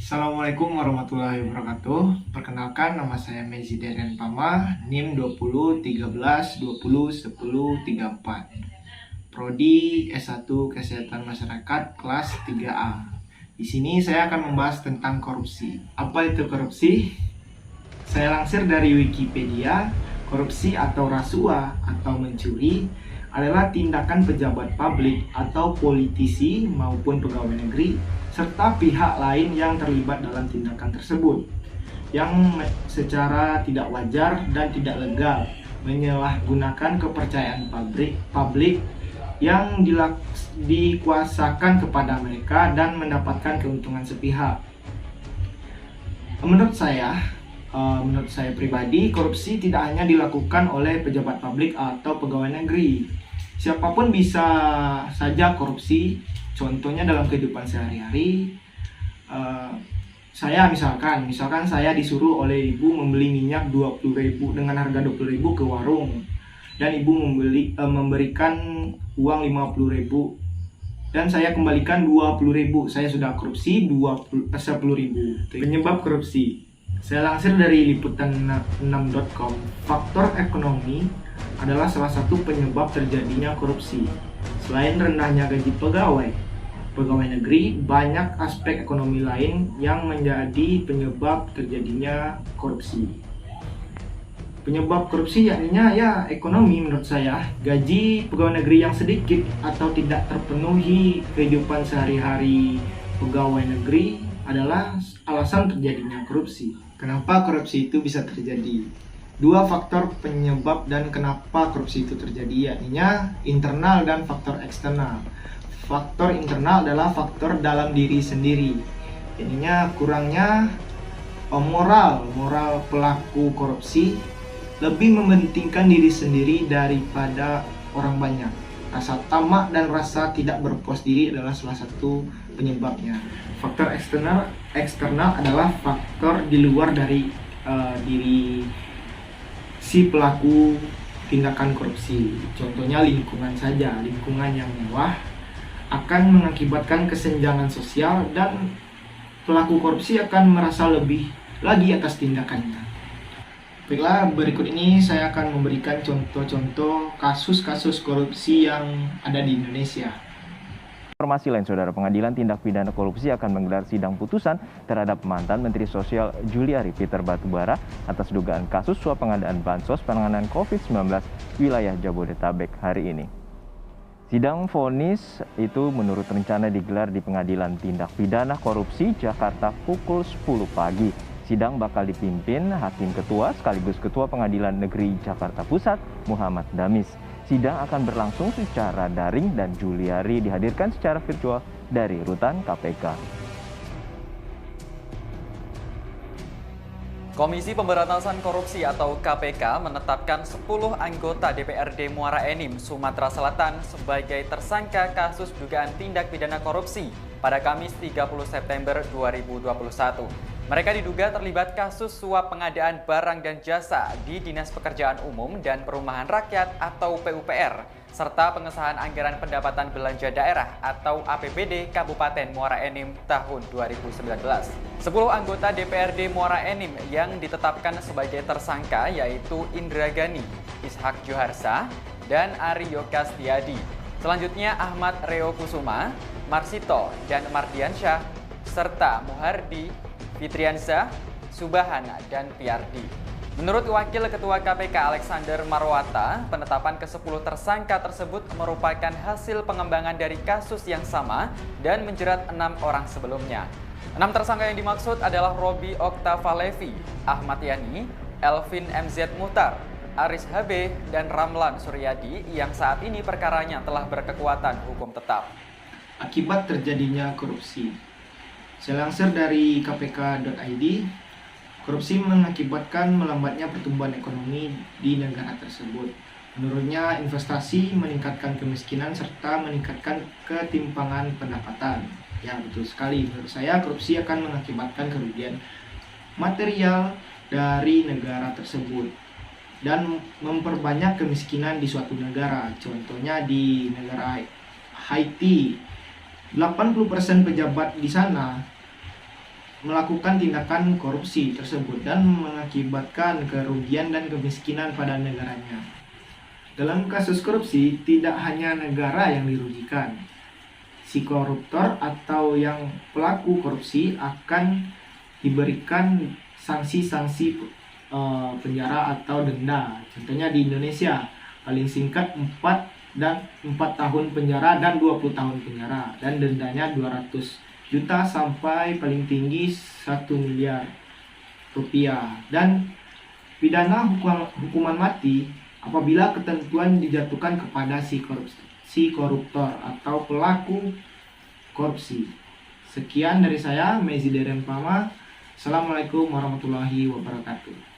Assalamualaikum warahmatullahi wabarakatuh. Perkenalkan, nama saya Mezi Deren Pama, NIM 20 13 20 10 34. Prodi S1 Kesehatan Masyarakat kelas 3A. Di sini saya akan membahas tentang korupsi. Apa itu korupsi? Saya lansir dari Wikipedia, korupsi atau rasuah atau mencuri adalah tindakan pejabat publik atau politisi maupun pegawai negeri serta pihak lain yang terlibat dalam tindakan tersebut yang secara tidak wajar dan tidak legal menyalahgunakan kepercayaan publik yang dikuasakan kepada mereka dan mendapatkan keuntungan sepihak. Menurut saya pribadi, korupsi tidak hanya dilakukan oleh pejabat publik atau pegawai negeri. Siapapun bisa saja korupsi. Contohnya dalam kehidupan sehari-hari, saya misalkan saya disuruh oleh ibu membeli minyak 20.000 dengan harga 20.000 ke warung, dan ibu memberikan uang 50.000 dan saya kembalikan 20.000. Saya sudah korupsi 10.000. Penyebab korupsi. Saya lansir dari liputan6.com. Faktor ekonomi adalah salah satu penyebab terjadinya korupsi. Selain rendahnya gaji pegawai negeri, banyak aspek ekonomi lain yang menjadi penyebab terjadinya korupsi. Penyebab korupsi yakninya ekonomi menurut saya. Gaji pegawai negeri yang sedikit atau tidak terpenuhi kehidupan sehari-hari pegawai negeri adalah alasan terjadinya korupsi. Kenapa korupsi itu bisa terjadi? Dua faktor penyebab dan kenapa korupsi itu terjadi, yakninya internal dan faktor eksternal. Faktor internal adalah faktor dalam diri sendiri, yakninya kurangnya moral pelaku korupsi lebih mementingkan diri sendiri daripada orang banyak. Rasa tamak dan rasa tidak berpuas diri adalah salah satu penyebabnya. Faktor eksternal adalah faktor di luar dari diri si pelaku tindakan korupsi. Contohnya lingkungan saja. Lingkungan yang mewah akan mengakibatkan kesenjangan sosial dan pelaku korupsi akan merasa lebih lagi atas tindakannya. Baiklah, berikut ini saya akan memberikan contoh-contoh kasus-kasus korupsi yang ada di Indonesia. Informasi lain, Saudara, Pengadilan Tindak Pidana Korupsi akan menggelar sidang putusan terhadap mantan Menteri Sosial Juliari Peter Batubara atas dugaan kasus suap pengadaan bansos penanganan COVID-19 wilayah Jabodetabek hari ini. Sidang vonis itu menurut rencana digelar di Pengadilan Tindak Pidana Korupsi Jakarta pukul 10 pagi. Sidang bakal dipimpin Hakim Ketua sekaligus Ketua Pengadilan Negeri Jakarta Pusat, Muhammad Damis. Sidang akan berlangsung secara daring dan Juliari dihadirkan secara virtual dari rutan KPK. Komisi Pemberantasan Korupsi atau KPK menetapkan 10 anggota DPRD Muara Enim, Sumatera Selatan sebagai tersangka kasus dugaan tindak pidana korupsi pada Kamis 30 September 2021. Mereka diduga terlibat kasus suap pengadaan barang dan jasa di Dinas Pekerjaan Umum dan Perumahan Rakyat atau PUPR, serta pengesahan anggaran pendapatan belanja daerah atau APBD Kabupaten Muara Enim tahun 2019. 10 anggota DPRD Muara Enim yang ditetapkan sebagai tersangka yaitu Indra Gani, Ishak Joharsa, dan Aryo Kastiadi. Selanjutnya Ahmad Reo Kusuma, Marsito, dan Mardiansyah, serta Muhardi, Fitriansyah, Subahana, dan Piardi. Menurut Wakil Ketua KPK Alexander Marwata, penetapan ke-10 tersangka tersebut merupakan hasil pengembangan dari kasus yang sama dan menjerat 6 orang sebelumnya. 6 tersangka yang dimaksud adalah Robi Oktavalevi, Ahmad Yani, Elvin MZ Muhtar, Aris HB, dan Ramlan Suryadi yang saat ini perkaranya telah berkekuatan hukum tetap. Akibat terjadinya korupsi. Saya lansir dari kpk.id. Korupsi mengakibatkan melambatnya pertumbuhan ekonomi di negara tersebut. Menurutnya, investasi meningkatkan kemiskinan serta meningkatkan ketimpangan pendapatan. Ya, betul sekali. Menurut saya, korupsi akan mengakibatkan kerugian material dari negara tersebut dan memperbanyak kemiskinan di suatu negara. Contohnya di negara Haiti, 80% pejabat di sana melakukan tindakan korupsi tersebut dan mengakibatkan kerugian dan kemiskinan pada negaranya. Dalam kasus korupsi, tidak hanya negara yang dirugikan. Si koruptor atau yang pelaku korupsi akan diberikan sanksi-sanksi penjara atau denda. Contohnya di Indonesia, paling singkat 4 tahun penjara dan 20 tahun penjara, dan dendanya 200 juta sampai paling tinggi 1 miliar rupiah, dan pidana hukuman mati apabila ketentuan dijatuhkan kepada si koruptor atau pelaku korupsi. Sekian dari saya, Mezi Derempama. Assalamualaikum warahmatullahi wabarakatuh.